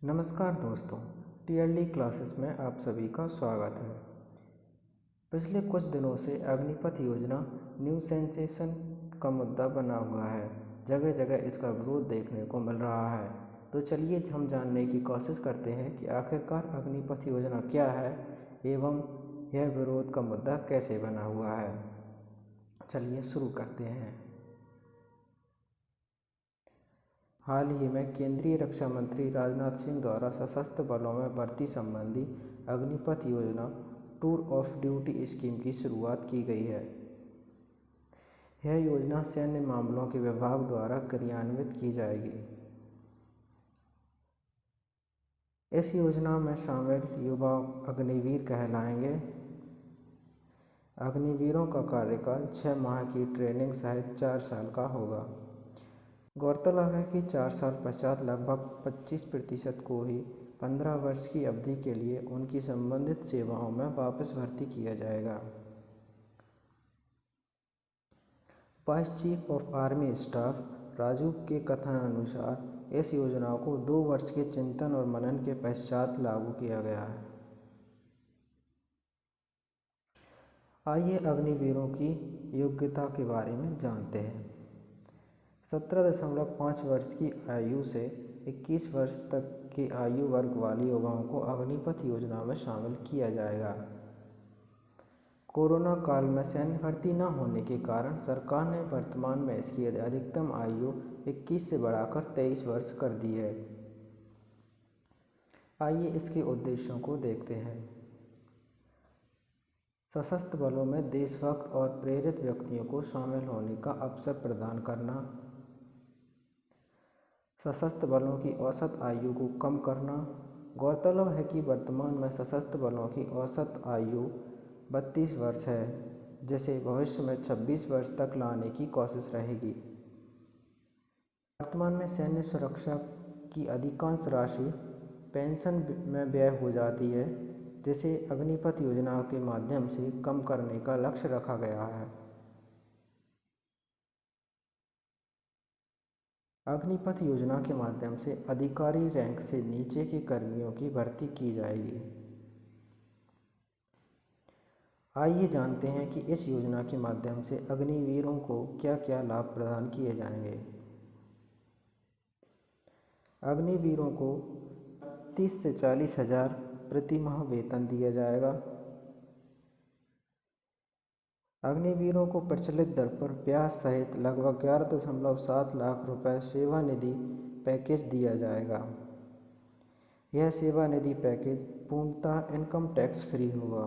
नमस्कार दोस्तों, TLD classes में आप सभी का स्वागत है। पिछले कुछ दिनों से अग्निपथ योजना न्यू सेंसेशन का मुद्दा बना हुआ है। जगह जगह इसका विरोध देखने को मिल रहा है। तो चलिए हम जानने की कोशिश करते हैं कि आखिरकार अग्निपथ योजना क्या है एवं यह विरोध का मुद्दा कैसे बना हुआ है। चलिए शुरू करते हैं। हाल ही में केंद्रीय रक्षा मंत्री राजनाथ सिंह द्वारा सशस्त्र बलों में भर्ती संबंधी अग्निपथ योजना टूर ऑफ ड्यूटी स्कीम की शुरुआत की गई है। यह योजना सैन्य मामलों के विभाग द्वारा क्रियान्वित की जाएगी। इस योजना में शामिल युवा अग्निवीर कहलाएंगे। अग्निवीरों का कार्यकाल 6 माह की ट्रेनिंग सहित 4 साल का होगा। गौरतलब है कि 4 साल पश्चात लगभग 25% को ही 15 वर्ष की अवधि के लिए उनकी संबंधित सेवाओं में वापस भर्ती किया जाएगा। Vice chief of army staff Raju के कथनानुसार इस योजना को 2 वर्ष के चिंतन और मनन के पश्चात लागू किया गया है। आइए अग्निवीरों की योग्यता के बारे में जानते हैं। 17.5 वर्ष की आयु से 21 वर्ष तक के आयु वर्ग वाले युवाओं को अग्निपथ योजना में शामिल किया जाएगा। कोरोना काल में सैन्य भर्ती न होने के कारण सरकार ने वर्तमान में इसकी अधिकतम आयु 21 से बढ़ाकर 23 वर्ष कर दी है। आइए इसके उद्देश्यों को देखते हैं। सशस्त्र बलों में देशभक्त और प्रेरित व्यक्तियों को शामिल होने का अवसर प्रदान करना, सशस्त्र बलों की औसत आयु को कम करना। गौरतलब है कि वर्तमान में सशस्त्र बलों की औसत आयु 32 वर्ष है, जिसे भविष्य में 26 वर्ष तक लाने की कोशिश रहेगी। वर्तमान में सैन्य सुरक्षा की अधिकांश राशि पेंशन में व्यय हो जाती है, जिसे अग्निपथ योजना के माध्यम से कम करने का लक्ष्य रखा गया है। अग्निपथ योजना के माध्यम से अधिकारी रैंक से नीचे के कर्मियों की भर्ती की जाएगी। आइए जानते हैं कि इस योजना के माध्यम से अग्निवीरों को क्या क्या लाभ प्रदान किए जाएंगे। अग्निवीरों को 30 से 40 हज़ार प्रति माह वेतन दिया जाएगा। अग्निवीरों को प्रचलित दर पर ब्याज सहित लगभग 11.7 लाख रुपए सेवा निधि पैकेज दिया जाएगा। यह सेवा निधि पैकेज पूर्णतः इनकम टैक्स फ्री होगा।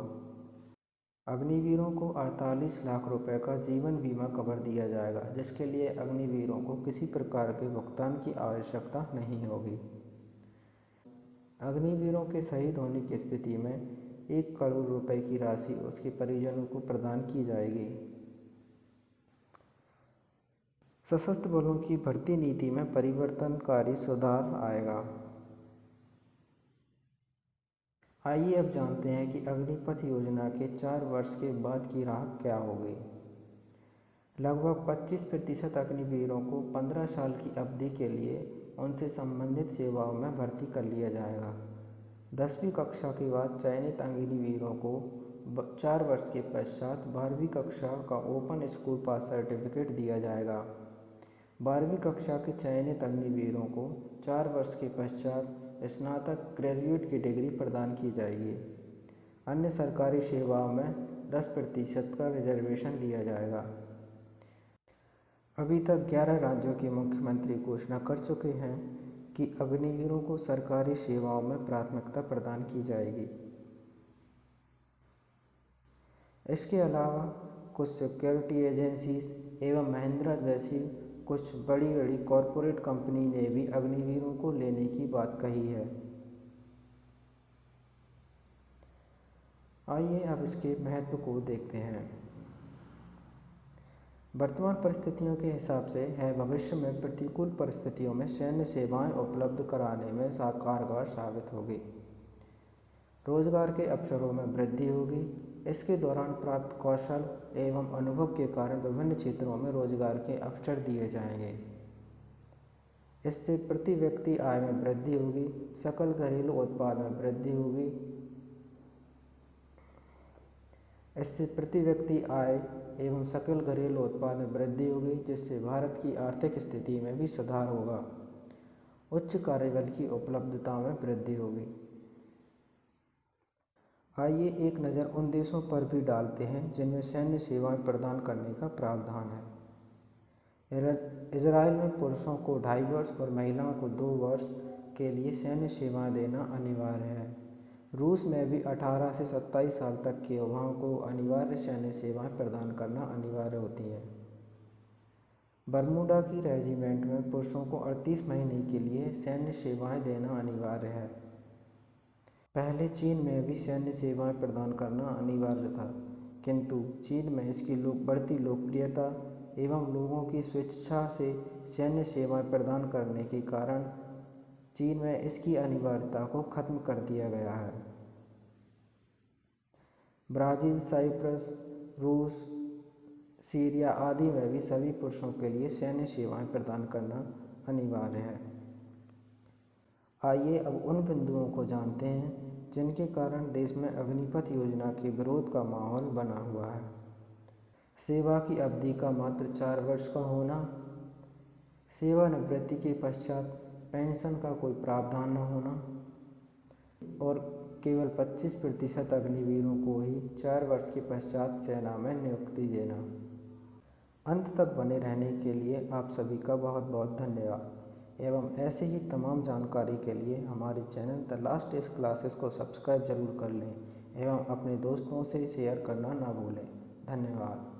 अग्निवीरों को 48 लाख रुपए का जीवन बीमा कवर दिया जाएगा, जिसके लिए अग्निवीरों को किसी प्रकार के भुगतान की आवश्यकता नहीं होगी। अग्निवीरों के शहीद होने की स्थिति में 1 करोड़ रुपए की राशि उसके परिजनों को प्रदान की जाएगी। सशस्त्र बलों की भर्ती नीति में परिवर्तनकारी सुधार आएगा। आइए अब जानते हैं कि अग्निपथ योजना के 4 वर्ष के बाद की राह क्या होगी। लगभग 25% अग्निवीरों को 15 साल की अवधि के लिए उनसे संबंधित सेवाओं में भर्ती कर लिया जाएगा। 10वीं कक्षा के बाद चयनित अग्निवीरों को 4 वर्ष के पश्चात 12वीं कक्षा का ओपन स्कूल पास सर्टिफिकेट दिया जाएगा। 12वीं कक्षा के चयनित अग्निवीरों को 4 वर्ष के पश्चात स्नातक ग्रेजुएट की डिग्री प्रदान की जाएगी। अन्य सरकारी सेवाओं में 10% का रिजर्वेशन दिया जाएगा। अभी तक 11 राज्यों के मुख्यमंत्री घोषणा कर चुके हैं कि अग्निवीरों को सरकारी सेवाओं में प्राथमिकता प्रदान की जाएगी। इसके अलावा कुछ सिक्योरिटी एजेंसीज एवं महिंद्रा जैसी कुछ बड़ी बड़ी कॉरपोरेट कंपनी ने भी अग्निवीरों को लेने की बात कही है। आइए अब इसके महत्व को देखते हैं। वर्तमान परिस्थितियों के हिसाब से यह भविष्य में प्रतिकूल परिस्थितियों में सैन्य सेवाएं उपलब्ध कराने में कारगर साबित होगी। रोजगार के अवसरों में वृद्धि होगी। इसके दौरान प्राप्त कौशल एवं अनुभव के कारण विभिन्न क्षेत्रों में रोजगार के अवसर दिए जाएंगे। इससे प्रति व्यक्ति आय में वृद्धि होगी, सकल घरेलू उत्पाद में वृद्धि होगी। इससे प्रति व्यक्ति आय एवं सकल घरेलू उत्पाद में वृद्धि होगी, जिससे भारत की आर्थिक स्थिति में भी सुधार होगा। उच्च कार्यबल की उपलब्धता में वृद्धि होगी। आइए एक नज़र उन देशों पर भी डालते हैं जिनमें सैन्य सेवाएं प्रदान करने का प्रावधान है। इजराइल में पुरुषों को 2.5 वर्ष और महिलाओं को 2 वर्ष के लिए सैन्य सेवाएं देना अनिवार्य है। रूस में भी 18 से 27 साल तक के युवाओं को अनिवार्य सैन्य सेवाएं प्रदान करना अनिवार्य होती है। बरमूडा की रेजिमेंट में पुरुषों को 38 महीने के लिए सैन्य सेवाएं देना अनिवार्य है। पहले चीन में भी सैन्य सेवाएं प्रदान करना अनिवार्य था, किंतु चीन में इसकी बढ़ती लोकप्रियता एवं लोगों की स्वेच्छा से सैन्य सेवाएं प्रदान करने के कारण चीन में इसकी अनिवार्यता को खत्म कर दिया गया है। ब्राज़ील, साइप्रस, रूस, सीरिया आदि में भी सभी पुरुषों के लिए सैन्य सेवाएं प्रदान करना अनिवार्य है। आइए अब उन बिंदुओं को जानते हैं जिनके कारण देश में अग्निपथ योजना के विरोध का माहौल बना हुआ है। सेवा की अवधि का मात्र 4 वर्ष का होना, सेवानिवृत्ति के पश्चात पेंशन का कोई प्रावधान न होना और केवल 25% अग्निवीरों को ही 4 वर्ष के पश्चात सेना में नियुक्ति देना। अंत तक बने रहने के लिए आप सभी का बहुत बहुत धन्यवाद एवं ऐसे ही तमाम जानकारी के लिए हमारे channel the last days classes को सब्सक्राइब जरूर कर लें एवं अपने दोस्तों से शेयर करना ना भूलें। धन्यवाद।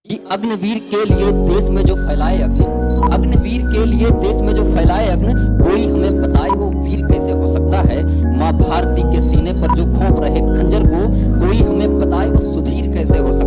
कि अग्निवीर के लिए देश में जो फैलाए अग्नि, अग्निवीर के लिए देश में जो फैलाए अग्नि, कोई हमें बताए वो वीर कैसे हो सकता है। माँ भारती के सीने पर जो घोंप रहे खंजर को कोई हमें बताए वो सुधीर कैसे हो सकता है।